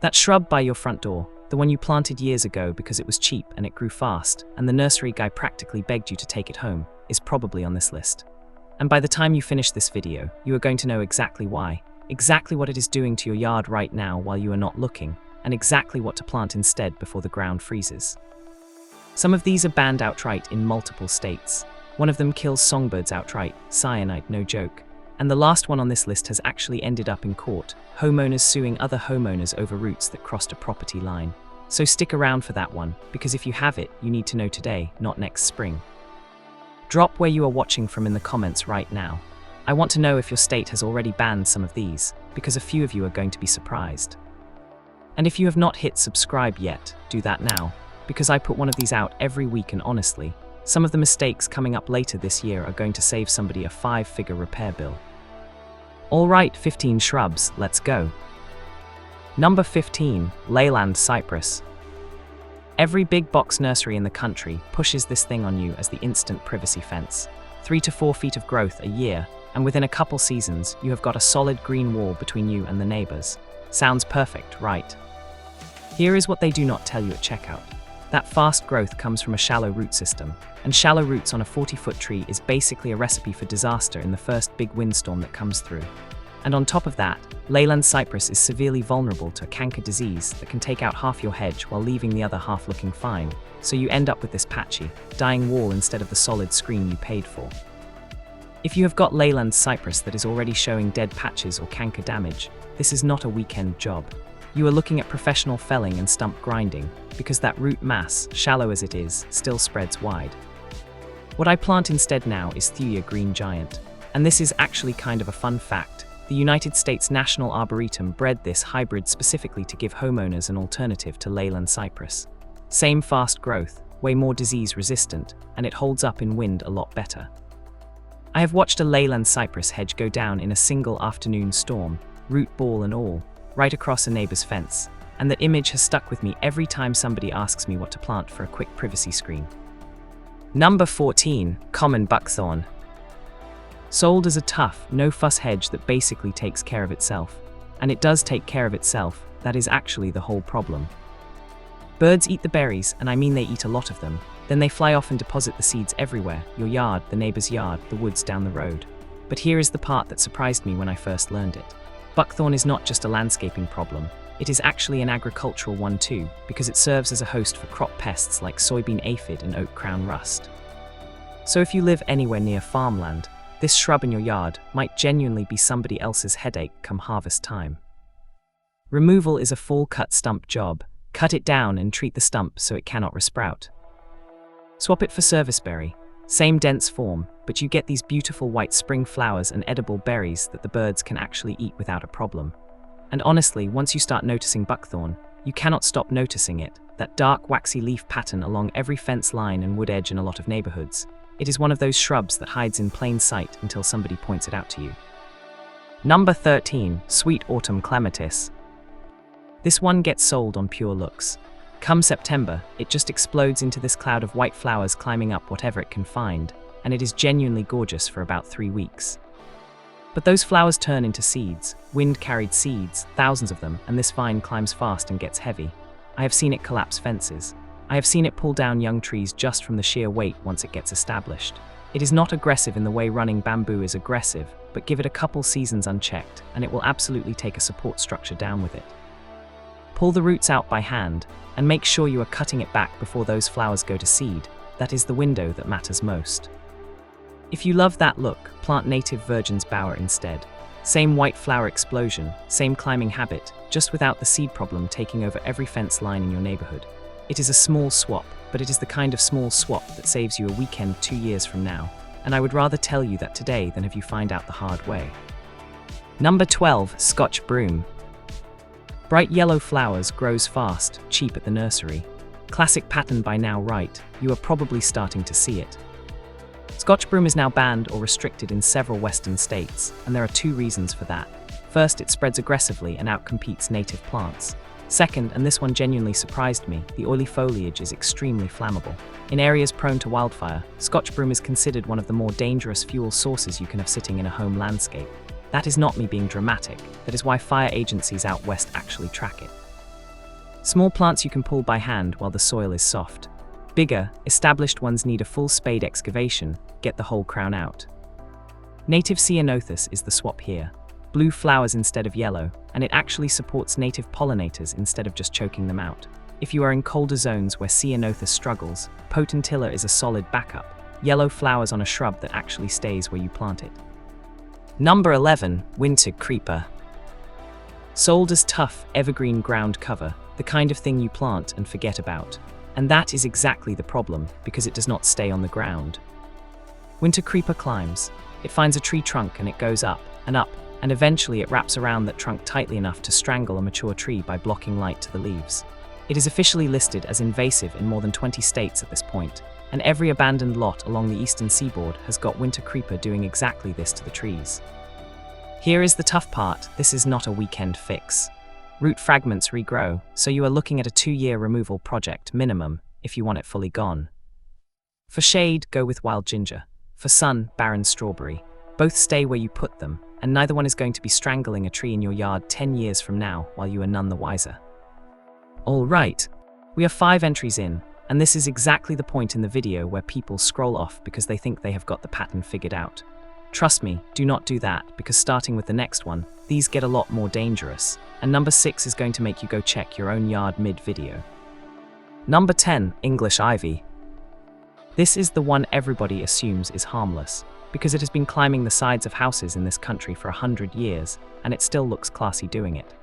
That shrub by your front door, the one you planted years ago because it was cheap and it grew fast, and the nursery guy practically begged you to take it home, is probably on this list. And by the time you finish this video, you are going to know exactly why, exactly what it is doing to your yard right now while you are not looking, and exactly what to plant instead before the ground freezes. Some of these are banned outright in multiple states. One of them kills songbirds outright, cyanide, no joke. And the last one on this list has actually ended up in court, homeowners suing other homeowners over roots that crossed a property line. So stick around for that one, because if you have it, you need to know today, not next spring. Drop where you are watching from in the comments right now. I want to know if your state has already banned some of these, because a few of you are going to be surprised. And if you have not hit subscribe yet, do that now, because I put one of these out every week, and honestly, some of the mistakes coming up later this year are going to save somebody a 5-figure repair bill. Alright, 15 shrubs, let's go. Number 15, Leyland cypress. Every big box nursery in the country pushes this thing on you as the instant privacy fence. 3 to 4 feet of growth a year, and within a couple seasons, you have got a solid green wall between you and the neighbors. Sounds perfect, right? Here is what they do not tell you at checkout. That fast growth comes from a shallow root system, and shallow roots on a 40-foot tree is basically a recipe for disaster in the first big windstorm that comes through. And on top of that, Leyland cypress is severely vulnerable to a canker disease that can take out half your hedge while leaving the other half looking fine, so you end up with this patchy, dying wall instead of the solid screen you paid for. If you have got Leyland cypress that is already showing dead patches or canker damage, this is not a weekend job. You are looking at professional felling and stump grinding, because that root mass, shallow as it is, still spreads wide. What I plant instead now is Thuya green giant, and this is actually kind of a fun fact. The United States National Arboretum bred this hybrid specifically to give homeowners an alternative to Leyland cypress. Same fast growth, way more disease resistant, and it holds up in wind a lot better. I have watched a Leyland cypress hedge go down in a single afternoon storm, root ball and all, right across a neighbor's fence, and that image has stuck with me every time somebody asks me what to plant for a quick privacy screen. Number 14, common buckthorn. Sold as a tough, no-fuss hedge that basically takes care of itself. And it does take care of itself, that is actually the whole problem. Birds eat the berries, and I mean they eat a lot of them, then they fly off and deposit the seeds everywhere, your yard, the neighbor's yard, the woods down the road. But here is the part that surprised me when I first learned it. Buckthorn is not just a landscaping problem, it is actually an agricultural one too, because it serves as a host for crop pests like soybean aphid and oat crown rust. So if you live anywhere near farmland, this shrub in your yard might genuinely be somebody else's headache come harvest time. Removal is a full cut stump job. Cut it down and treat the stump so it cannot resprout. Swap it for serviceberry. Same dense form, but you get these beautiful white spring flowers and edible berries that the birds can actually eat without a problem. And honestly, once you start noticing buckthorn, you cannot stop noticing it, that dark waxy leaf pattern along every fence line and wood edge in a lot of neighborhoods. It is one of those shrubs that hides in plain sight until somebody points it out to you. Number 13, sweet autumn clematis. This one gets sold on pure looks. Come September, it just explodes into this cloud of white flowers climbing up whatever it can find, and it is genuinely gorgeous for about 3 weeks. But those flowers turn into seeds, wind-carried seeds, thousands of them, and this vine climbs fast and gets heavy. I have seen it collapse fences. I have seen it pull down young trees just from the sheer weight once it gets established. It is not aggressive in the way running bamboo is aggressive, but give it a couple seasons unchecked, and it will absolutely take a support structure down with it. Pull the roots out by hand, and make sure you are cutting it back before those flowers go to seed. That is the window that matters most. If you love that look, plant native Virgin's Bower instead. Same white flower explosion, same climbing habit, just without the seed problem taking over every fence line in your neighborhood. It is a small swap, but it is the kind of small swap that saves you a weekend 2 years from now, and I would rather tell you that today than have you find out the hard way. Number 12, Scotch broom. Bright yellow flowers, grows fast, cheap at the nursery. Classic pattern by now, right? You are probably starting to see it. Scotch broom is now banned or restricted in several western states, and there are 2 reasons for that. First, it spreads aggressively and outcompetes native plants. Second, and this one genuinely surprised me, the oily foliage is extremely flammable. In areas prone to wildfire, Scotch broom is considered one of the more dangerous fuel sources you can have sitting in a home landscape. That is not me being dramatic, that is why fire agencies out west actually track it. Small plants you can pull by hand while the soil is soft. Bigger, established ones need a full spade excavation, get the whole crown out. Native ceanothus is the swap here. Blue flowers instead of yellow, and it actually supports native pollinators instead of just choking them out. If you are in colder zones where ceanothus struggles, potentilla is a solid backup. Yellow flowers on a shrub that actually stays where you plant it. Number 11, winter creeper. Sold as tough, evergreen ground cover, the kind of thing you plant and forget about. And that is exactly the problem, because it does not stay on the ground. Winter creeper climbs. It finds a tree trunk and it goes up, and eventually it wraps around that trunk tightly enough to strangle a mature tree by blocking light to the leaves. It is officially listed as invasive in more than 20 states at this point, and every abandoned lot along the eastern seaboard has got winter creeper doing exactly this to the trees. Here is the tough part, this is not a weekend fix. Root fragments regrow, so you are looking at a 2-year removal project minimum if you want it fully gone. For shade, go with wild ginger. For sun, barren strawberry. Both stay where you put them, and neither one is going to be strangling a tree in your yard 10 years from now while you are none the wiser. All right, we are 5 entries in, and this is exactly the point in the video where people scroll off because they think they have got the pattern figured out. Trust me, do not do that, because starting with the next one, these get a lot more dangerous, and number 6 is going to make you go check your own yard mid-video. Number 10, English ivy. This is the one everybody assumes is harmless, because it has been climbing the sides of houses in this country for 100 years, and it still looks classy doing it.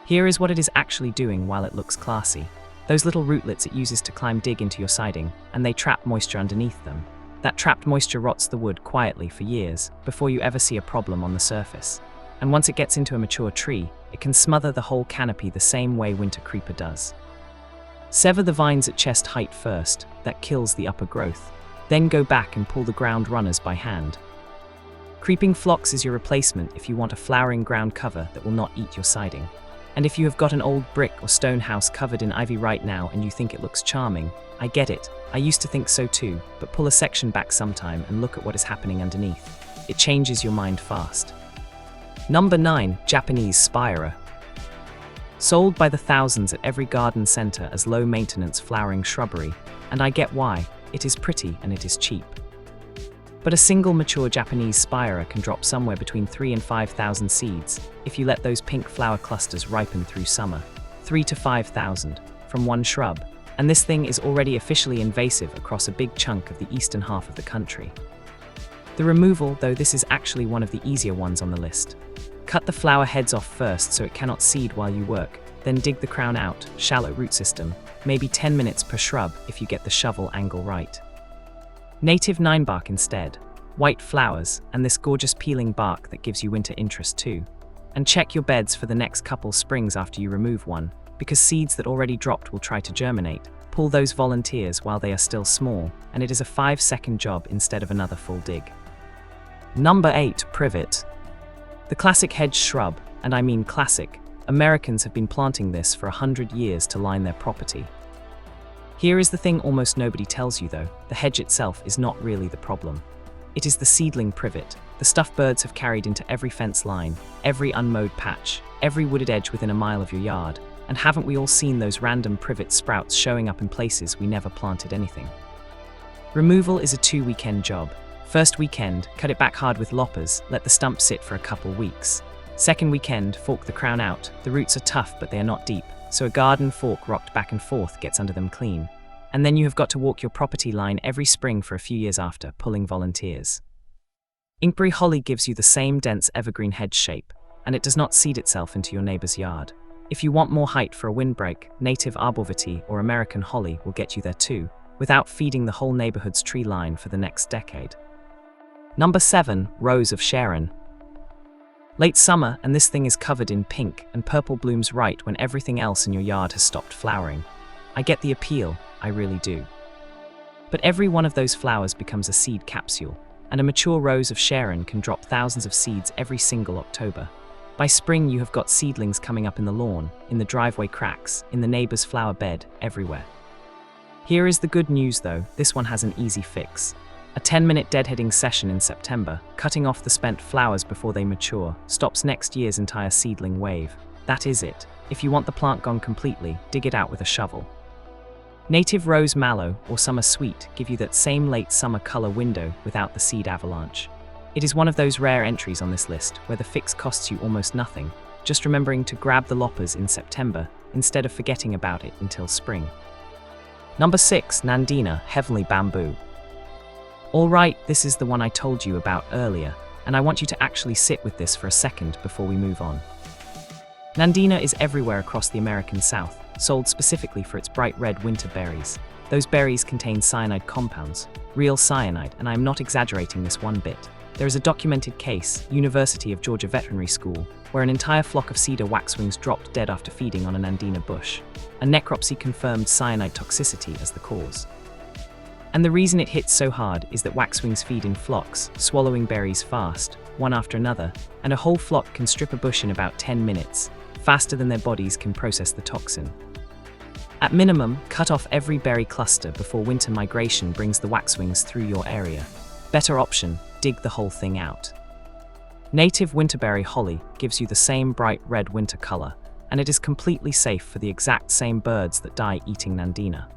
Here is what it is actually doing while it looks classy. Those little rootlets it uses to climb dig into your siding, and they trap moisture underneath them. That trapped moisture rots the wood quietly for years before you ever see a problem on the surface. And once it gets into a mature tree, it can smother the whole canopy the same way winter creeper does. Sever the vines at chest height first, that kills the upper growth. Then go back and pull the ground runners by hand. Creeping phlox is your replacement if you want a flowering ground cover that will not eat your siding. And if you have got an old brick or stone house covered in ivy right now and you think it looks charming, I get it. I used to think so too, but pull a section back sometime and look at what is happening underneath. It changes your mind fast. Number 9, Japanese spirea. Sold by the thousands at every garden center as low-maintenance flowering shrubbery, and I get why. It is pretty and it is cheap. But a single mature Japanese spirea can drop somewhere between 3,000 and 5,000 seeds if you let those pink flower clusters ripen through summer. 3,000 to 5,000 from one shrub, and this thing is already officially invasive across a big chunk of the eastern half of the country. The removal, though, this is actually one of the easier ones on the list. Cut the flower heads off first so it cannot seed while you work, then dig the crown out, shallow root system, maybe 10 minutes per shrub if you get the shovel angle right. Native 9 bark instead, white flowers, and this gorgeous peeling bark that gives you winter interest too. And check your beds for the next couple springs after you remove one, because seeds that already dropped will try to germinate. Pull those volunteers while they are still small, and it is a 5-second job instead of another full dig. Number 8, Privet. The classic hedge shrub, and I mean classic. Americans have been planting this for 100 years to line their property. Here is the thing almost nobody tells you though, the hedge itself is not really the problem. It is the seedling privet, the stuff birds have carried into every fence line, every unmowed patch, every wooded edge within a mile of your yard, and haven't we all seen those random privet sprouts showing up in places we never planted anything? Removal is a 2-weekend job. First weekend, cut it back hard with loppers, let the stump sit for a couple weeks. Second weekend, fork the crown out. The roots are tough but they are not deep, so a garden fork rocked back and forth gets under them clean. And then you have got to walk your property line every spring for a few years after, pulling volunteers. Inkberry holly gives you the same dense evergreen hedge shape, and it does not seed itself into your neighbor's yard. If you want more height for a windbreak, native arborvitae or American holly will get you there too, without feeding the whole neighborhood's tree line for the next decade. Number 7, Rose of Sharon. Late summer, and this thing is covered in pink, and purple blooms right when everything else in your yard has stopped flowering. I get the appeal, I really do. But every one of those flowers becomes a seed capsule, and a mature rose of Sharon can drop thousands of seeds every single October. By spring you have got seedlings coming up in the lawn, in the driveway cracks, in the neighbor's flower bed, everywhere. Here is the good news though, this one has an easy fix. A 10-minute deadheading session in September, cutting off the spent flowers before they mature, stops next year's entire seedling wave. That is it. If you want the plant gone completely, dig it out with a shovel. Native rose mallow or summer sweet give you that same late summer color window without the seed avalanche. It is one of those rare entries on this list where the fix costs you almost nothing, just remembering to grab the loppers in September instead of forgetting about it until spring. Number 6, Nandina, heavenly bamboo. Alright, this is the one I told you about earlier, and I want you to actually sit with this for a second before we move on. Nandina is everywhere across the American South, sold specifically for its bright red winter berries. Those berries contain cyanide compounds, real cyanide, and I am not exaggerating this one bit. There is a documented case, University of Georgia Veterinary School, where an entire flock of cedar waxwings dropped dead after feeding on a Nandina bush. A necropsy confirmed cyanide toxicity as the cause. And the reason it hits so hard is that waxwings feed in flocks, swallowing berries fast, one after another, and a whole flock can strip a bush in about 10 minutes, faster than their bodies can process the toxin. At minimum, cut off every berry cluster before winter migration brings the waxwings through your area. Better option, dig the whole thing out. Native winterberry holly gives you the same bright red winter color, and it is completely safe for the exact same birds that die eating Nandina.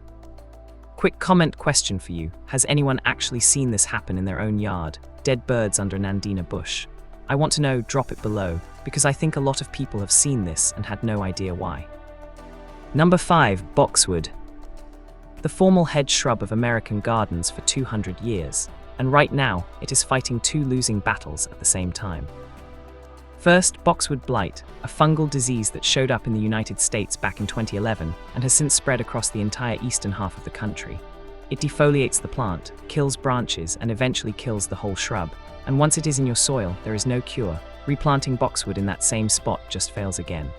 Quick comment question for you: has anyone actually seen this happen in their own yard? Dead birds under Nandina bush? I want to know, drop it below, because I think a lot of people have seen this and had no idea why. Number 5, Boxwood. The formal hedge shrub of American gardens for 200 years, and right now it is fighting two losing battles at the same time. First, boxwood blight, a fungal disease that showed up in the United States back in 2011 and has since spread across the entire eastern half of the country. It defoliates the plant, kills branches, and eventually kills the whole shrub. And once it is in your soil, there is no cure. Replanting boxwood in that same spot just fails again.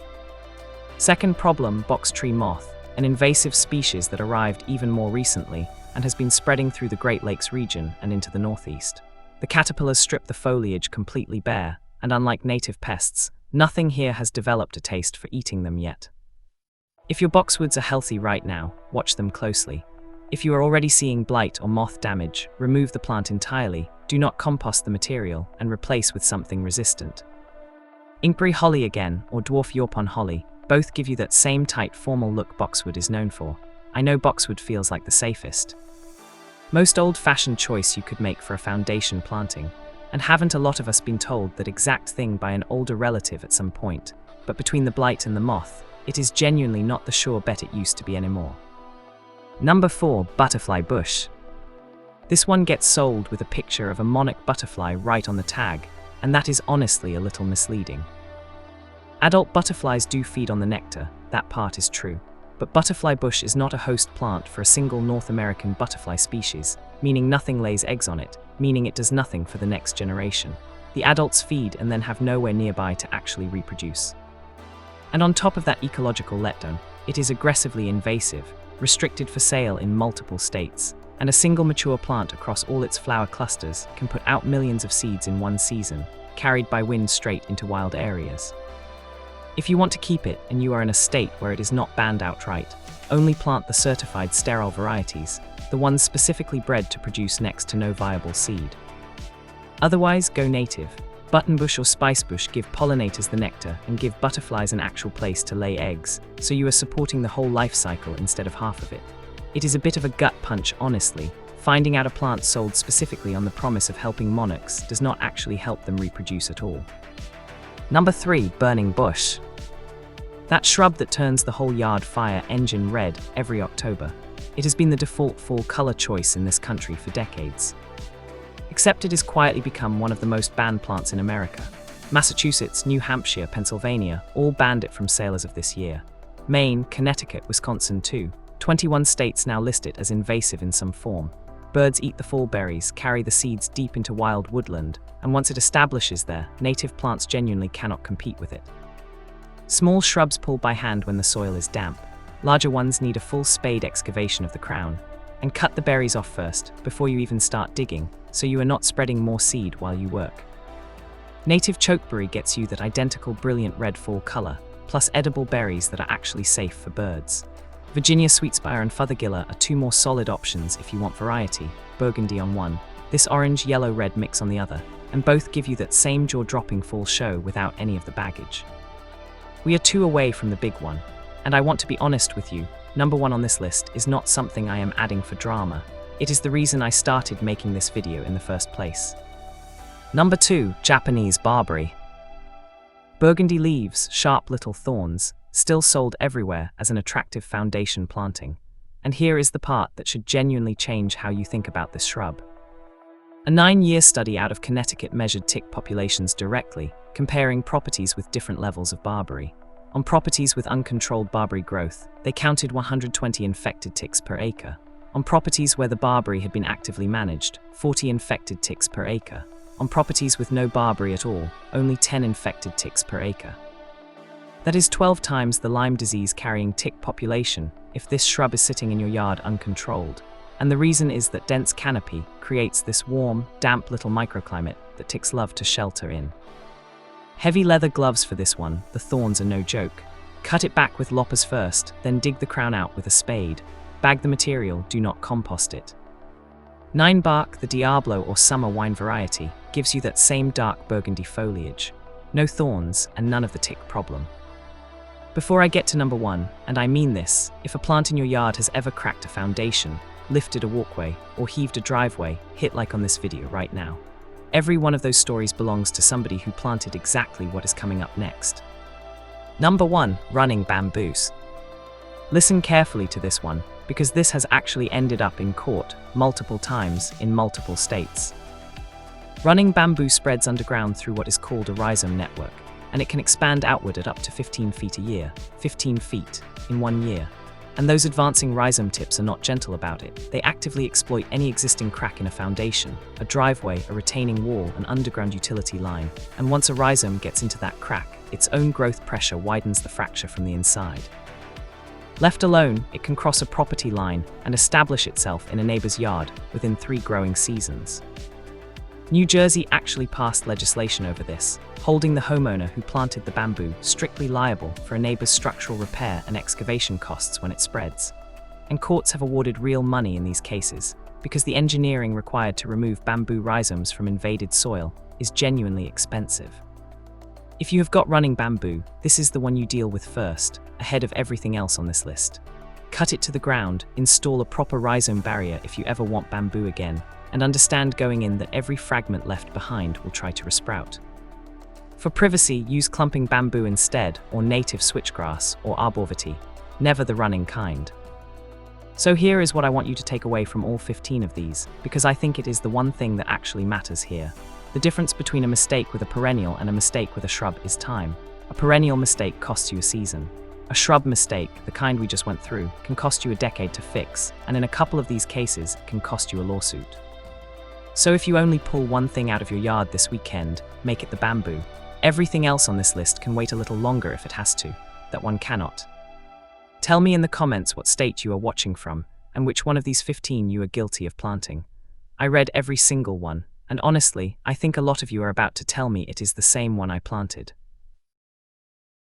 Second problem, box tree moth, an invasive species that arrived even more recently and has been spreading through the Great Lakes region and into the Northeast. The caterpillars strip the foliage completely bare, and unlike native pests, nothing here has developed a taste for eating them yet. If your boxwoods are healthy right now, watch them closely. If you are already seeing blight or moth damage, remove the plant entirely, do not compost the material, and replace with something resistant. Inkberry holly again, or dwarf Yorpon holly, both give you that same tight formal look boxwood is known for. I know boxwood feels like the safest, most old-fashioned choice you could make for a foundation planting, and haven't a lot of us been told that exact thing by an older relative at some point? But between the blight and the moth, it is genuinely not the sure bet it used to be anymore. Number 4, butterfly bush. This one gets sold with a picture of a monarch butterfly right on the tag, and that is honestly a little misleading. Adult butterflies do feed on the nectar, that part is true. But butterfly bush is not a host plant for a single North American butterfly species, meaning nothing lays eggs on it, meaning it does nothing for the next generation. The adults feed and then have nowhere nearby to actually reproduce. And on top of that ecological letdown, it is aggressively invasive, restricted for sale in multiple states, and a single mature plant across all its flower clusters can put out millions of seeds in one season, carried by wind straight into wild areas. If you want to keep it and you are in a state where it is not banned outright, only plant the certified sterile varieties, the ones specifically bred to produce next to no viable seed. Otherwise, go native. Buttonbush or spicebush give pollinators the nectar and give butterflies an actual place to lay eggs, so you are supporting the whole life cycle instead of half of it. It is a bit of a gut punch, honestly. Finding out a plant sold specifically on the promise of helping monarchs does not actually help them reproduce at all. Number 3, burning bush. That shrub that turns the whole yard fire engine red every October. It has been the default fall color choice in this country for decades. Except it has quietly become one of the most banned plants in America. Massachusetts, New Hampshire, Pennsylvania all banned it from sale as of this year. Maine, Connecticut, Wisconsin too. 21 states now list it as invasive in some form. Birds eat the fall berries, carry the seeds deep into wild woodland, and once it establishes there, native plants genuinely cannot compete with it. Small shrubs pull by hand when the soil is damp. Larger ones need a full spade excavation of the crown. And cut the berries off first, before you even start digging, so you are not spreading more seed while you work. Native chokeberry gets you that identical brilliant red fall color, plus edible berries that are actually safe for birds. Virginia sweetspire and fothergilla are two more solid options if you want variety, burgundy on one, this orange, yellow, red mix on the other, and both give you that same jaw-dropping fall show without any of the baggage. We are 2 away from the big one, and I want to be honest with you, number 1 on this list is not something I am adding for drama. It is the reason I started making this video in the first place. Number 2, Japanese barberry. Burgundy leaves, sharp little thorns, still sold everywhere as an attractive foundation planting. And here is the part that should genuinely change how you think about this shrub. A 9-year study out of Connecticut measured tick populations directly, comparing properties with different levels of barberry. On properties with uncontrolled barberry growth, they counted 120 infected ticks per acre. On properties where the barberry had been actively managed, 40 infected ticks per acre. On properties with no barberry at all, only 10 infected ticks per acre. That is 12 times the Lyme disease-carrying tick population if this shrub is sitting in your yard uncontrolled. And the reason is that dense canopy creates this warm, damp little microclimate that ticks love to shelter in. Heavy leather gloves for this one, the thorns are no joke. Cut it back with loppers first, then dig the crown out with a spade. Bag the material, do not compost it. 9 bark, the Diablo or summer wine variety, gives you that same dark burgundy foliage. No thorns and none of the tick problem. Before I get to number 1, and I mean this, if a plant in your yard has ever cracked a foundation, lifted a walkway, or heaved a driveway, hit like on this video right now. Every one of those stories belongs to somebody who planted exactly what is coming up next. Number 1, running bamboos. Listen carefully to this one, because this has actually ended up in court multiple times in multiple states. Running bamboo spreads underground through what is called a rhizome network, and it can expand outward at up to 15 feet a year, 15 feet in 1 year. And those advancing rhizome tips are not gentle about it. They actively exploit any existing crack in a foundation, a driveway, a retaining wall, an underground utility line. And once a rhizome gets into that crack, its own growth pressure widens the fracture from the inside. Left alone, it can cross a property line and establish itself in a neighbor's yard within 3 growing seasons. New Jersey actually passed legislation over this, holding the homeowner who planted the bamboo strictly liable for a neighbor's structural repair and excavation costs when it spreads. And courts have awarded real money in these cases, because the engineering required to remove bamboo rhizomes from invaded soil is genuinely expensive. If you have got running bamboo, this is the one you deal with first, ahead of everything else on this list. Cut it to the ground, install a proper rhizome barrier if you ever want bamboo again, and understand going in that every fragment left behind will try to resprout. For privacy, use clumping bamboo instead, or native switchgrass, or arborvitae, never the running kind. So here is what I want you to take away from all 15 of these, because I think it is the one thing that actually matters here. The difference between a mistake with a perennial and a mistake with a shrub is time. A perennial mistake costs you a season. A shrub mistake, the kind we just went through, can cost you a decade to fix, and in a couple of these cases, can cost you a lawsuit. So if you only pull one thing out of your yard this weekend, make it the bamboo. Everything else on this list can wait a little longer if it has to, that one cannot. Tell me in the comments what state you are watching from, and which one of these 15 you are guilty of planting. I read every single one, and honestly, I think a lot of you are about to tell me it is the same one I planted.